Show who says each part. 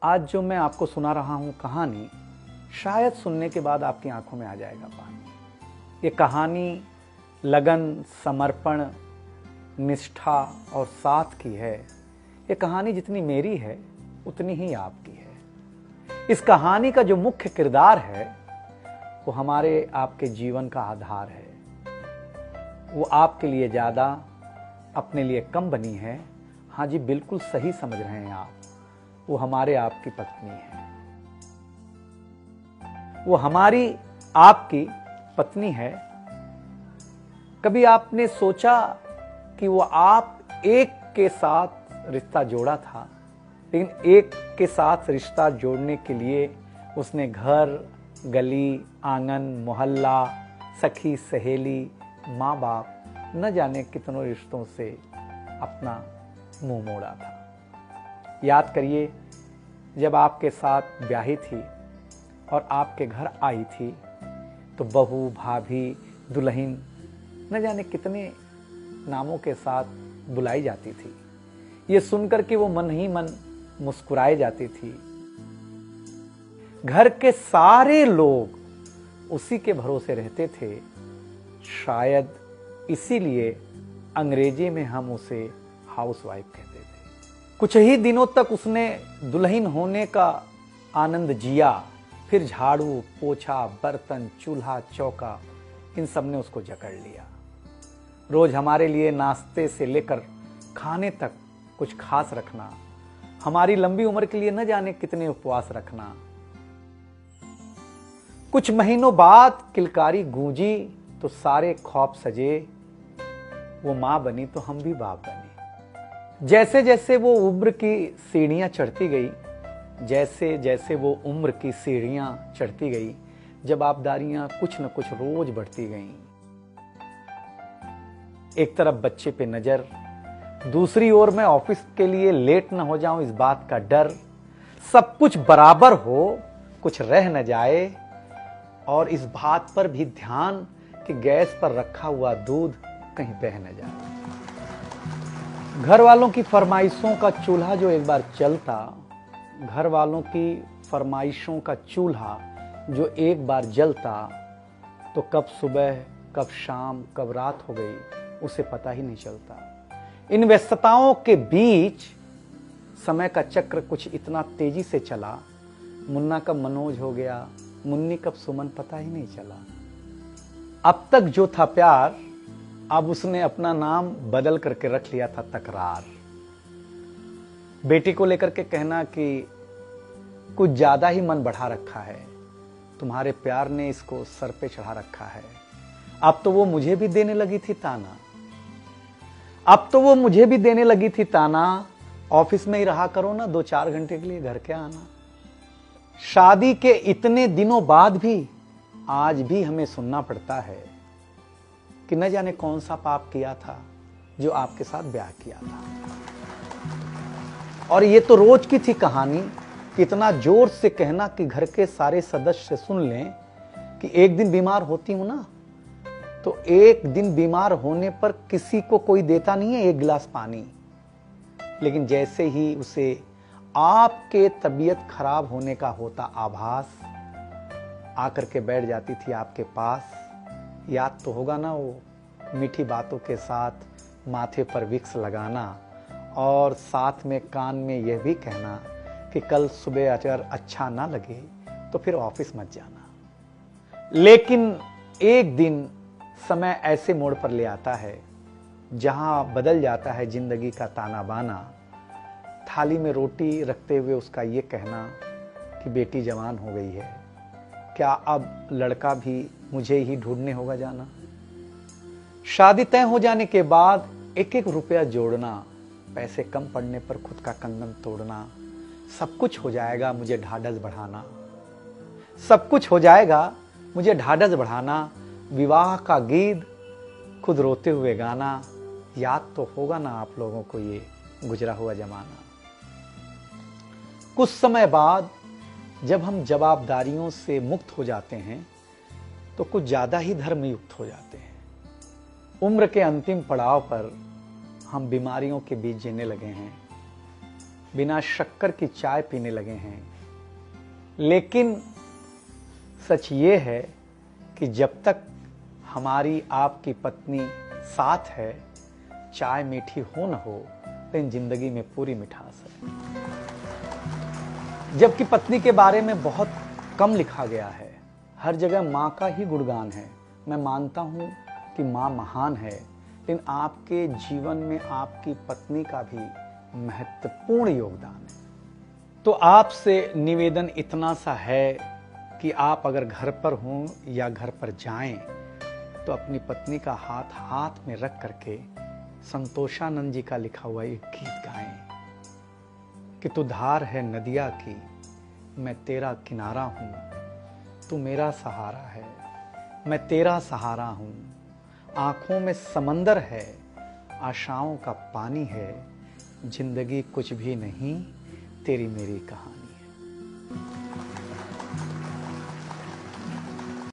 Speaker 1: आज जो मैं आपको सुना रहा हूं कहानी, शायद सुनने के बाद आपकी आंखों में आ जाएगा पानी। ये कहानी लगन, समर्पण, निष्ठा और साथ की है। ये कहानी जितनी मेरी है उतनी ही आपकी है। इस कहानी का जो मुख्य किरदार है वो हमारे आपके जीवन का आधार है। वो आपके लिए ज्यादा, अपने लिए कम बनी है। हाँ जी, बिल्कुल सही समझ रहे हैं आप। वो हमारे आपकी पत्नी है। वो हमारी आपकी पत्नी है। कभी आपने सोचा कि वो आप एक के साथ रिश्ता जोड़ा था, लेकिन एक के साथ रिश्ता जोड़ने के लिए उसने घर, गली, आंगन, मोहल्ला, सखी, सहेली, माँ बाप, न जाने कितनों रिश्तों से अपना मुंह मोड़ा था। याद करिए, जब आपके साथ ब्याही थी और आपके घर आई थी तो बहू, भाभी, दुल्हन, न जाने कितने नामों के साथ बुलाई जाती थी। ये सुनकर के वो मन ही मन मुस्कुराई जाती थी। घर के सारे लोग उसी के भरोसे रहते थे। शायद इसीलिए अंग्रेजी में हम उसे हाउसवाइफ कहते थे। कुछ ही दिनों तक उसने दुल्हन होने का आनंद जिया। फिर झाड़ू, पोछा, बर्तन, चूल्हा, चौका, इन सब ने उसको जकड़ लिया। रोज हमारे लिए नाश्ते से लेकर खाने तक कुछ खास रखना, हमारी लंबी उम्र के लिए न जाने कितने उपवास रखना। कुछ महीनों बाद किलकारी गूंजी तो सारे ख्वाब सजे। वो मां बनी तो हम भी बाप बने। जैसे जैसे वो उम्र की सीढ़ियां चढ़ती गई, जैसे जैसे वो उम्र की सीढ़ियां चढ़ती गई, जवाबदारियां कुछ न कुछ रोज बढ़ती गईं। एक तरफ बच्चे पे नजर, दूसरी ओर मैं ऑफिस के लिए लेट न हो जाऊं इस बात का डर। सब कुछ बराबर हो, कुछ रह न जाए, और इस बात पर भी ध्यान कि गैस पर रखा हुआ दूध कहीं बह न जाए। घर वालों की फरमाइशों का चूल्हा जो एक बार जलता, घर वालों की फरमाइशों का चूल्हा जो एक बार जलता, तो कब सुबह, कब शाम, कब रात हो गई उसे पता ही नहीं चलता। इन व्यस्तताओं के बीच समय का चक्र कुछ इतना तेजी से चला, मुन्ना कब मनोज हो गया, मुन्नी कब सुमन, पता ही नहीं चला। अब तक जो था प्यार, अब उसने अपना नाम बदल करके रख लिया था तकरार। बेटी को लेकर के कहना कि कुछ ज्यादा ही मन बढ़ा रखा है, तुम्हारे प्यार ने इसको सर पे चढ़ा रखा है। अब तो वो मुझे भी देने लगी थी ताना, अब तो वो मुझे भी देने लगी थी ताना, ऑफिस में ही रहा करो ना, 2-4 घंटे के लिए घर के आना। शादी के इतने दिनों बाद भी आज भी हमें सुनना पड़ता है कि न जाने कौन सा पाप किया था जो आपके साथ ब्याह किया था। और ये तो रोज की थी कहानी। कितना जोर से कहना कि घर के सारे सदस्य सुन लें कि एक दिन बीमार होती हूं ना, तो एक दिन बीमार होने पर किसी को कोई देता नहीं है 1 गिलास पानी, लेकिन जैसे ही उसे आपके तबीयत खराब होने का होता आभास, आकर के बैठ जाती थी आपके पास। याद तो होगा ना, वो मीठी बातों के साथ माथे पर विक्स लगाना और साथ में कान में यह भी कहना कि कल सुबह अगर अच्छा ना लगे तो फिर ऑफिस मत जाना। लेकिन एक दिन समय ऐसे मोड़ पर ले आता है जहां बदल जाता है जिंदगी का ताना बाना। थाली में रोटी रखते हुए उसका ये कहना कि बेटी जवान हो गई है, क्या अब लड़का भी मुझे ही ढूंढने होगा जाना। शादी तय हो जाने के बाद 1-1 रुपया जोड़ना, पैसे कम पड़ने पर खुद का कंगन तोड़ना, सब कुछ हो जाएगा मुझे ढाढ़स बढ़ाना, सब कुछ हो जाएगा मुझे ढाढ़स बढ़ाना। विवाह का गीत खुद रोते हुए गाना। याद तो होगा ना आप लोगों को ये गुजरा हुआ जमाना। कुछ समय बाद जब हम जवाबदारियों से मुक्त हो जाते हैं तो कुछ ज्यादा ही धर्मयुक्त हो जाते हैं। उम्र के अंतिम पड़ाव पर हम बीमारियों के बीच जीने लगे हैं। बिना शक्कर की चाय पीने लगे हैं। लेकिन सच ये है कि जब तक हमारी आपकी पत्नी साथ है, चाय मीठी हो न हो, लेकिन जिंदगी में पूरी मिठास है। जबकि पत्नी के बारे में बहुत कम लिखा गया है, हर जगह माँ का ही गुणगान है। मैं मानता हूँ कि माँ महान है, लेकिन आपके जीवन में आपकी पत्नी का भी महत्वपूर्ण योगदान है। तो आपसे निवेदन इतना सा है कि आप अगर घर पर हों या घर पर जाएं, तो अपनी पत्नी का हाथ हाथ में रख करके संतोषानंद जी का लिखा हुआ एक गीत गाएं कि तू धार है नदिया की, मैं तेरा किनारा हूं, तू मेरा सहारा है, मैं तेरा सहारा हूं। आंखों में समंदर है, आशाओं का पानी है, जिंदगी कुछ भी नहीं, तेरी मेरी कहानी।